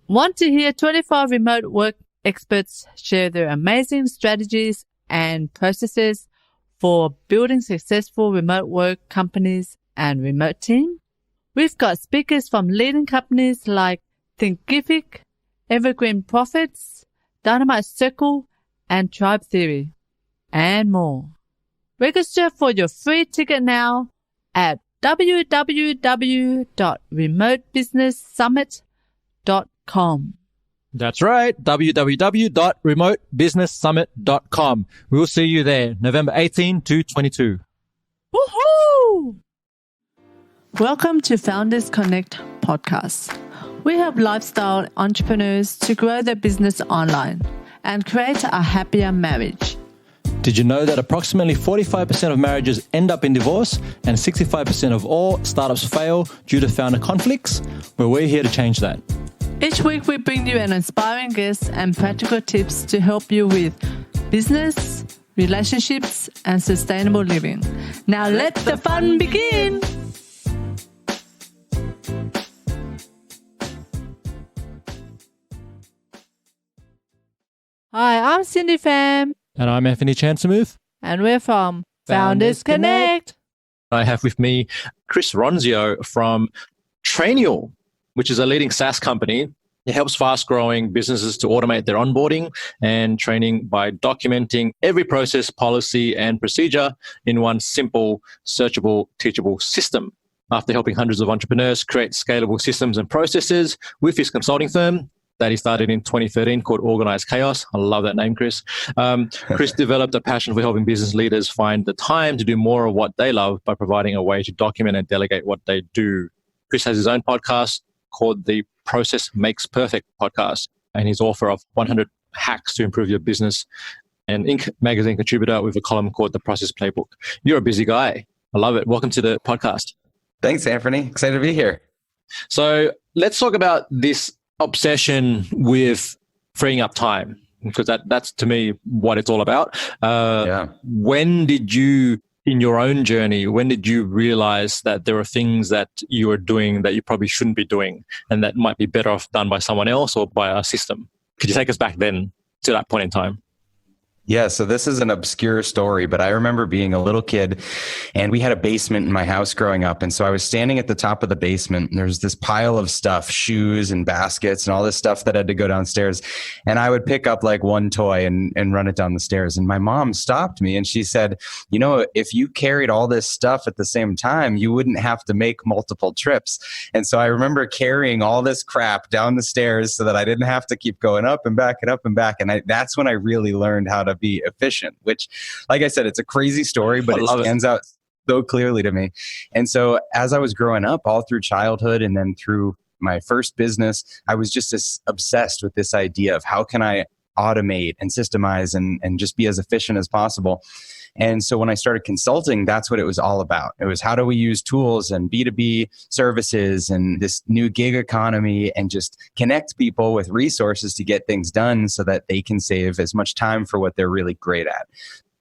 Want to hear 25 remote work experts share their amazing strategies and processes for building successful remote work companies and remote team? We've got speakers from leading companies like Thinkific, Evergreen Profits, Dynamite Circle, and Tribe Theory, and more. Register for your free ticket now at www.remotebusinesssummit.com. That's right, www.remotebusinesssummit.com. We'll see you there, November 18 to 22. Woohoo! Welcome to Founders Connect podcast. We help lifestyle entrepreneurs to grow their business online and create a happier marriage. Did you know that approximately 45% of marriages end up in divorce and 65% of all startups fail due to founder conflicts? Well, we're here to change that. Each week we bring you an inspiring guest and practical tips to help you with business, relationships, and sustainable living. Now let the fun begin! Hi, I'm Cindy Pham. And I'm Anthony Chansamuth. And we're from Founders Connect. I have with me Chris Ronzio from Trainual, which is a leading SaaS company. It helps fast-growing businesses to automate their onboarding and training by documenting every process, policy, and procedure in one simple, searchable, teachable system. After helping hundreds of entrepreneurs create scalable systems and processes with his consulting firm that he started in 2013 called Organized Chaos. I love that name, Chris. Chris developed a passion for helping business leaders find the time to do more of what they love by providing a way to document and delegate what they do. Chris has his own podcast called the Process Makes Perfect podcast, and he's author of 100 Hacks to Improve Your Business and Inc. magazine contributor with a column called The Process Playbook. You're a busy guy. I love it. Welcome to the podcast. Thanks, Anthony. Excited to be here. So let's talk about this obsession with freeing up time, because that's to me what it's all about. When did you, in your own journey, when did you realize that there are things that you are doing that you probably shouldn't be doing and that might be better off done by someone else or by a system? Could you take us back then to that point in time? Yeah, so this is an obscure story, but I remember being a little kid and we had a basement in my house growing up. And so I was standing at the top of the basement and there's this pile of stuff, shoes and baskets and all this stuff that had to go downstairs. And I would pick up like one toy and run it down the stairs. And my mom stopped me and she said, you know, if you carried all this stuff at the same time, you wouldn't have to make multiple trips. And so I remember carrying all this crap down the stairs so that I didn't have to keep going up and back and up and back. And that's when I really learned how to be efficient, which, like I said, it's a crazy story, but it stands out so clearly to me. And so as I was growing up all through childhood and then through my first business, I was just obsessed with this idea of how can I automate and systemize and just be as efficient as possible. And so when I started consulting, that's what it was all about. It was how do we use tools and B2B services and this new gig economy and just connect people with resources to get things done so that they can save as much time for what they're really great at.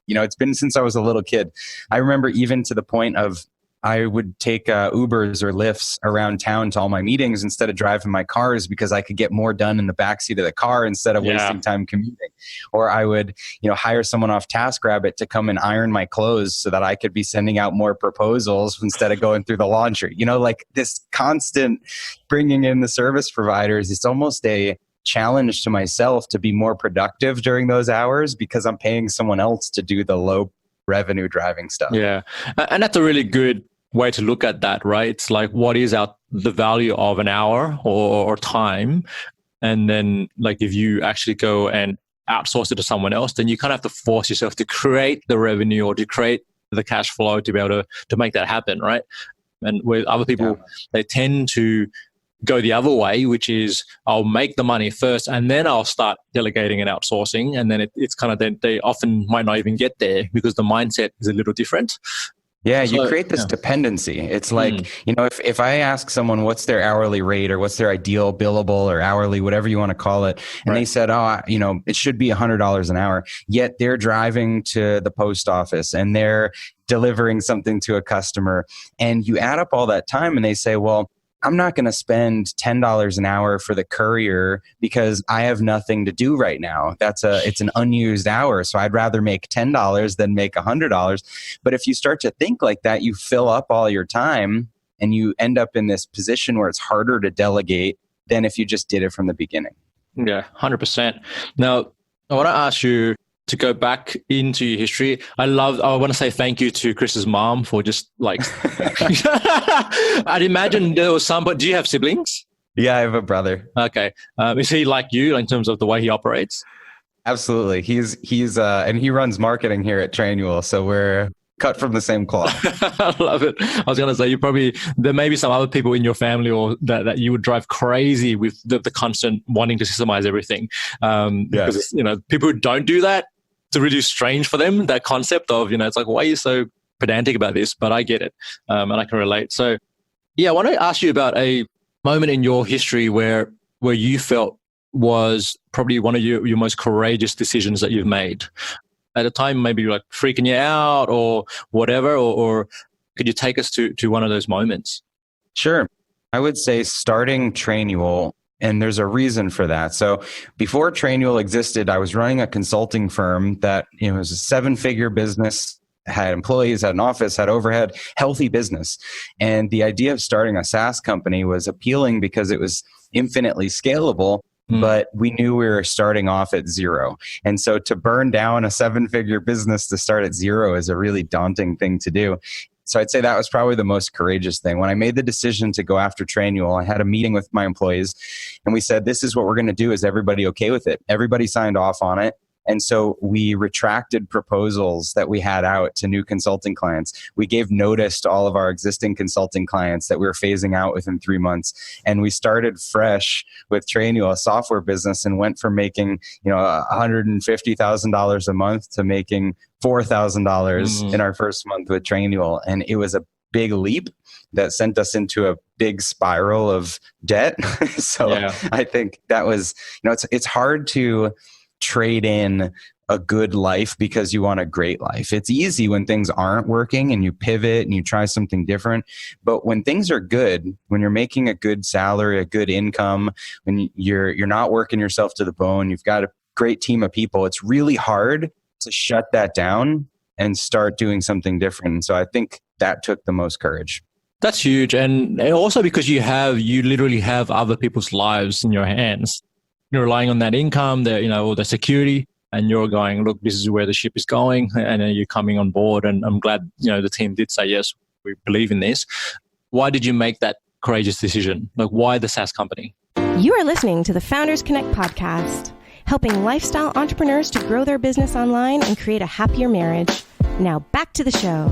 You know, it's been since I was a little kid. I remember even to the point of I would take Ubers or Lyfts around town to all my meetings instead of driving my cars because I could get more done in the backseat of the car instead of wasting time commuting. Or I would, hire someone off TaskRabbit to come and iron my clothes so that I could be sending out more proposals instead of going through the laundry. Like this constant bringing in the service providers. It's almost a challenge to myself to be more productive during those hours because I'm paying someone else to do the low revenue driving stuff. Yeah. And that's a really good way to look at that, right? It's like, what is the value of an hour or time? And then like, if you actually go and outsource it to someone else, then you kind of have to force yourself to create the revenue or to create the cash flow to be able to make that happen, right? And with other people, they tend to go the other way, which is I'll make the money first and then I'll start delegating and outsourcing. And then it's kind of, they often might not even get there because the mindset is a little different. Yeah, you create this dependency. It's like, if I ask someone what's their hourly rate or what's their ideal billable or hourly, whatever you want to call it, and they said, it should be $100 an hour, yet they're driving to the post office and they're delivering something to a customer. And you add up all that time and they say, well, I'm not going to spend $10 an hour for the courier because I have nothing to do right now. It's an unused hour. So I'd rather make $10 than make $100. But if you start to think like that, you fill up all your time and you end up in this position where it's harder to delegate than if you just did it from the beginning. Yeah, 100%. Now, I want to ask you to go back into your history. I want to say thank you to Chris's mom for just like, I'd imagine there was but do you have siblings? Yeah, I have a brother. Okay. Is he like you in terms of the way he operates? Absolutely. He's and he runs marketing here at Trainual. So we're cut from the same cloth. I love it. I was going to say, there may be some other people in your family or that you would drive crazy with the constant wanting to systemize everything. Because, people who don't do that, it's really strange for them, that concept of, it's like, why are you so pedantic about this? But I get it. And I can relate. So yeah, I want to ask you about a moment in your history where you felt was probably one of your most courageous decisions that you've made. At a time, maybe you're like freaking you out or whatever, or could you take us to one of those moments? Sure. I would say starting Trainual, and there's a reason for that. So before Trainual existed, I was running a consulting firm that was a 7-figure business, had employees, had an office, had overhead, healthy business. And the idea of starting a SaaS company was appealing because it was infinitely scalable. But we knew we were starting off at zero. And so to burn down a 7-figure business to start at zero is a really daunting thing to do. So I'd say that was probably the most courageous thing. When I made the decision to go after Trainual, I had a meeting with my employees and we said, this is what we're going to do. Is everybody okay with it? Everybody signed off on it. And so we retracted proposals that we had out to new consulting clients. We gave notice to all of our existing consulting clients that we were phasing out within 3 months. And we started fresh with Trainual, a software business, and went from making $150,000 a month to making $4,000 in our first month with Trainual. And it was a big leap that sent us into a big spiral of debt. I think that was, it's hard to trade in a good life because you want a great life. It's easy when things aren't working and you pivot and you try something different. But when things are good, when you're making a good salary, a good income, when you're not working yourself to the bone, you've got a great team of people, it's really hard to shut that down and start doing something different. And so I think that took the most courage. That's huge. And also because you literally have other people's lives in your hands. You're relying on that income, or the security, and you're going, look, this is where the ship is going, and then you're coming on board. And I'm glad, the team did say, yes, we believe in this. Why did you make that courageous decision? Like, why the SaaS company? You are listening to the Founders Connect podcast, helping lifestyle entrepreneurs to grow their business online and create a happier marriage. Now back to the show.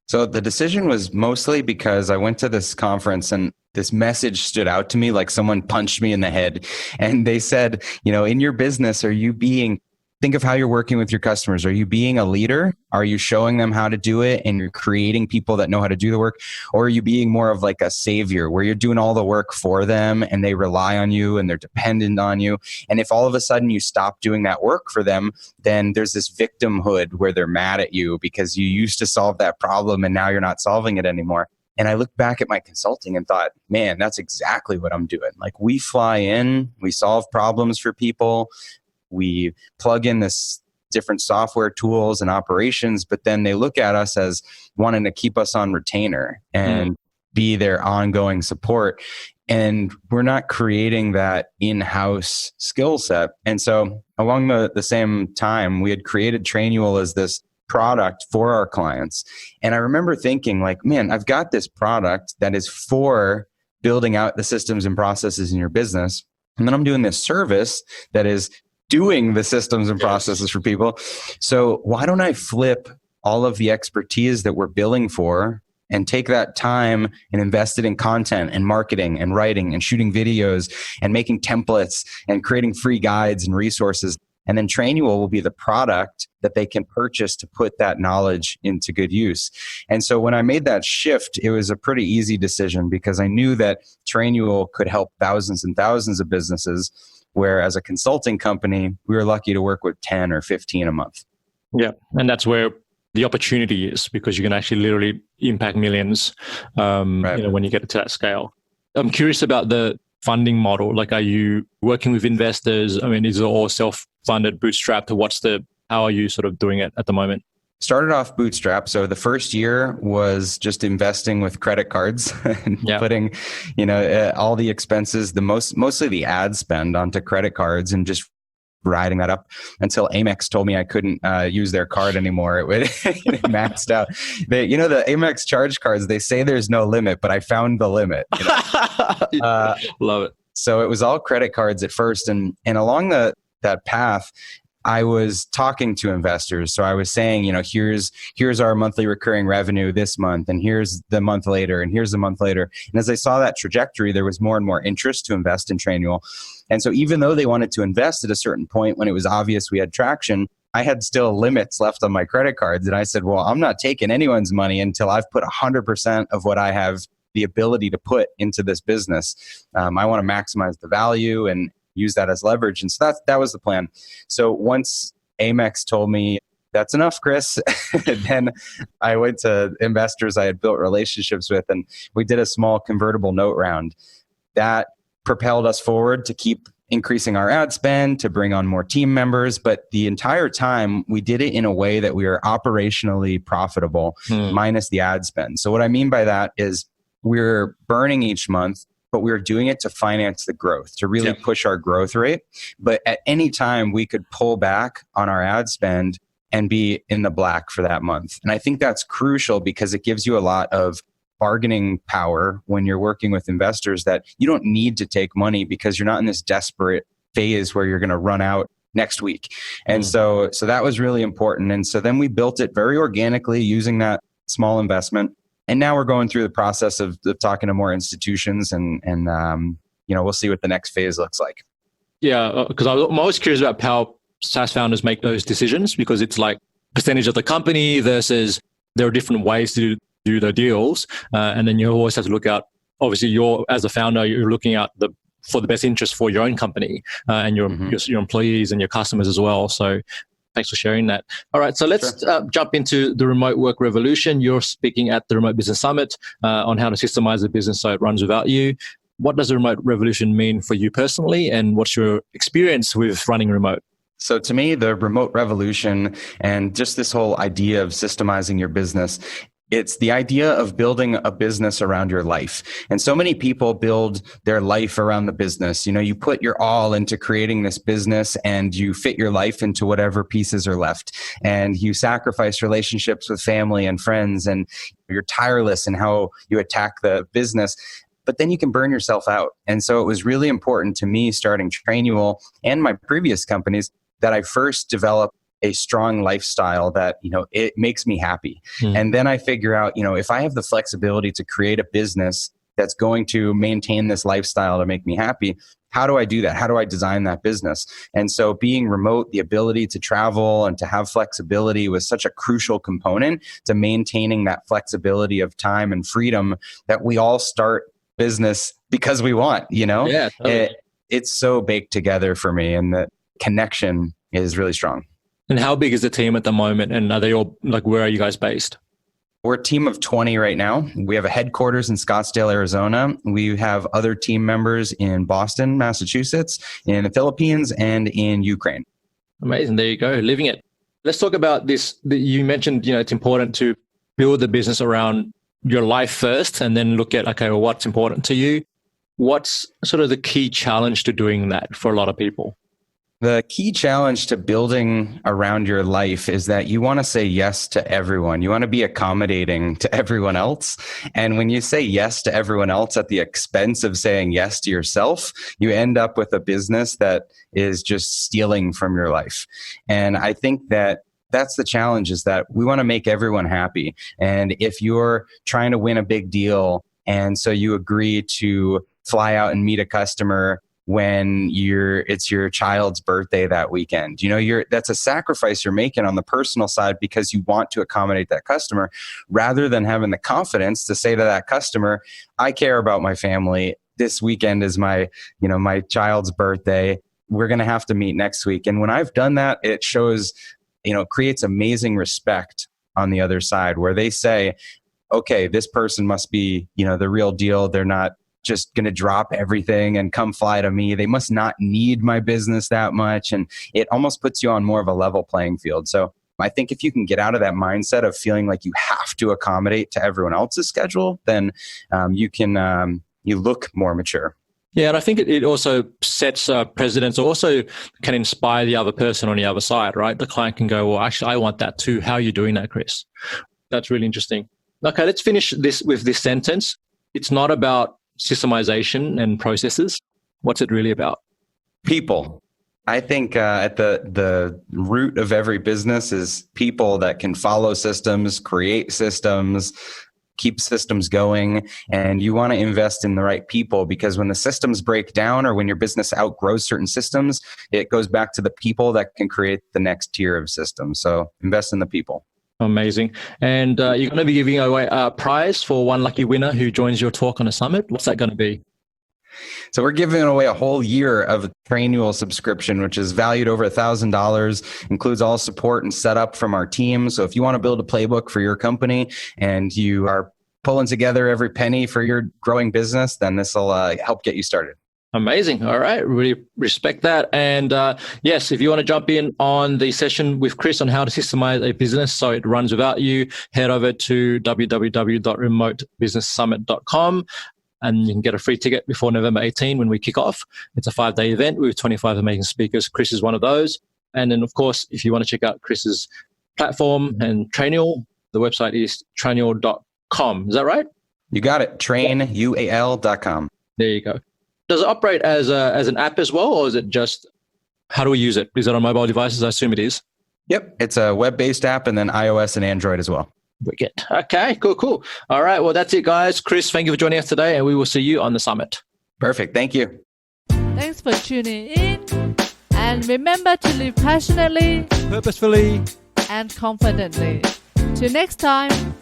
So the decision was mostly because I went to this conference and this message stood out to me like someone punched me in the head. And they said, in your business, think of how you're working with your customers. Are you being a leader? Are you showing them how to do it and you're creating people that know how to do the work? Or are you being more of like a savior where you're doing all the work for them and they rely on you and they're dependent on you? And if all of a sudden you stop doing that work for them, then there's this victimhood where they're mad at you because you used to solve that problem and now you're not solving it anymore. And I looked back at my consulting and thought, man, that's exactly what I'm doing. Like we fly in, we solve problems for people. We plug in this different software tools and operations, but then they look at us as wanting to keep us on retainer and be their ongoing support. And we're not creating that in-house skill set. And so along the same time, we had created Trainual as this product for our clients. And I remember thinking like, man, I've got this product that is for building out the systems and processes in your business. And then I'm doing this service that is doing the systems and processes for people. So why don't I flip all of the expertise that we're billing for and take that time and invest it in content and marketing and writing and shooting videos and making templates and creating free guides and resources. And then Trainual will be the product that they can purchase to put that knowledge into good use. And so when I made that shift, it was a pretty easy decision because I knew that Trainual could help thousands and thousands of businesses, where as a consulting company, we were lucky to work with 10 or 15 a month. Yeah. And that's where the opportunity is, because you can actually literally impact millions when you get to that scale. I'm curious about the funding model. Like, are you working with investors? I mean, is it all self-funded, bootstrapped? How are you sort of doing it at the moment? Started off bootstrap. So the first year was just investing with credit cards and putting, all the expenses, mostly the ad spend onto credit cards, and just riding that up until Amex told me I couldn't use their card anymore. It maxed out. The Amex charge cards, they say there's no limit, but I found the limit. Love it. So it was all credit cards at first. And along that path, I was talking to investors. So I was saying, here's our monthly recurring revenue this month, and here's the month later, and here's the month later. And as I saw that trajectory, there was more and more interest to invest in Trainual. And so even though they wanted to invest at a certain point when it was obvious we had traction, I had still limits left on my credit cards. And I said, well, I'm not taking anyone's money until I've put 100% of what I have the ability to put into this business. I want to maximize the value and use that as leverage. And so that was the plan. So once Amex told me, that's enough, Chris, then I went to investors I had built relationships with, and we did a small convertible note round. That propelled us forward to keep increasing our ad spend, to bring on more team members. But the entire time, we did it in a way that we were operationally profitable, minus the ad spend. So what I mean by that is we're burning each month, but we were doing it to finance the growth, to really push our growth rate. But at any time, we could pull back on our ad spend and be in the black for that month. And I think that's crucial because it gives you a lot of bargaining power when you're working with investors, that you don't need to take money because you're not in this desperate phase where you're going to run out next week. And so that was really important. And so then we built it very organically using that small investment. And now we're going through the process of talking to more institutions, and we'll see what the next phase looks like. Yeah, because I'm always curious about how SaaS founders make those decisions, because it's like percentage of the company versus there are different ways to do the deals. And then you always have to look out, obviously as a founder, you're looking out for the best interest for your own company and your employees and your customers as well. So thanks for sharing that. All right, so let's jump into the remote work revolution. You're speaking at the Remote Business Summit on how to systemize a business so it runs without you. What does the remote revolution mean for you personally, and what's your experience with running remote? So to me, the remote revolution and just this whole idea of systemizing your business, it's the idea of building a business around your life. And so many people build their life around the business. You put your all into creating this business, and you fit your life into whatever pieces are left. And you sacrifice relationships with family and friends, and you're tireless in how you attack the business. But then you can burn yourself out. And so it was really important to me, starting Trainual and my previous companies, that I first develop a strong lifestyle that, it makes me happy. And then I figure out, if I have the flexibility to create a business that's going to maintain this lifestyle to make me happy, how do I do that? How do I design that business? And so being remote, the ability to travel and to have flexibility was such a crucial component to maintaining that flexibility of time and freedom that we all start business because we want, Yeah, totally. It's so baked together for me, and the connection is really strong. And how big is the team at the moment? And are they all, where are you guys based? We're a team of 20 right now. We have a headquarters in Scottsdale, Arizona. We have other team members in Boston, Massachusetts, in the Philippines, and in Ukraine. Amazing. There you go. Living it. Let's talk about this. You mentioned, it's important to build the business around your life first, and then look at, okay, well, what's important to you? What's sort of the key challenge to doing that for a lot of people? The key challenge to building around your life is that you want to say yes to everyone. You want to be accommodating to everyone else. And when you say yes to everyone else at the expense of saying yes to yourself, you end up with a business that is just stealing from your life. And I think that's the challenge, is that we want to make everyone happy. And if you're trying to win a big deal, and so you agree to fly out and meet a customer when it's your child's birthday that weekend, that's a sacrifice you're making on the personal side because you want to accommodate that customer, rather than having the confidence to say to that customer, I care about my family. This weekend is my child's birthday. We're going to have to meet next week. And when I've done that, it shows, creates amazing respect on the other side where they say, okay, this person must be, the real deal. They're not just going to drop everything and come fly to me. They must not need my business that much. And it almost puts you on more of a level playing field. So I think if you can get out of that mindset of feeling like you have to accommodate to everyone else's schedule, then you look more mature. Yeah, and I think it also sets precedents, also can inspire the other person on the other side, right? The client can go, well, actually, I want that too. How are you doing that, Chris? That's really interesting. Okay, let's finish this with this sentence. It's not about systemization and processes. What's it really about? People. I think at the root of every business is people that can follow systems, create systems, keep systems going. And you want to invest in the right people, because when the systems break down or when your business outgrows certain systems, it goes back to the people that can create the next tier of systems. So invest in the people. Amazing. And you're going to be giving away a prize for one lucky winner who joins your talk on a summit. What's that going to be? So we're giving away a whole year of a Trainual subscription, which is valued over $1,000, includes all support and setup from our team. So if you want to build a playbook for your company and you are pulling together every penny for your growing business, then this will help get you started. Amazing. All right. Really respect that. And yes, if you want to jump in on the session with Chris on how to systemize a business so it runs without you, head over to www.remotebusinesssummit.com. And you can get a free ticket before November 18 when we kick off. It's a 5-day event with 25 amazing speakers. Chris is one of those. And then, of course, if you want to check out Chris's platform and Trainual, the website is trainual.com. Is that right? You got it. trainual.com. There you go. Does it operate as an app as well, or is it just, how do we use it? Is it on mobile devices? I assume it is. Yep. It's a web-based app, and then iOS and Android as well. Wicked. Okay, cool. All right. Well, that's it, guys. Chris, thank you for joining us today, and we will see you on the summit. Perfect. Thank you. Thanks for tuning in. And remember to live passionately, purposefully, and confidently. Till next time.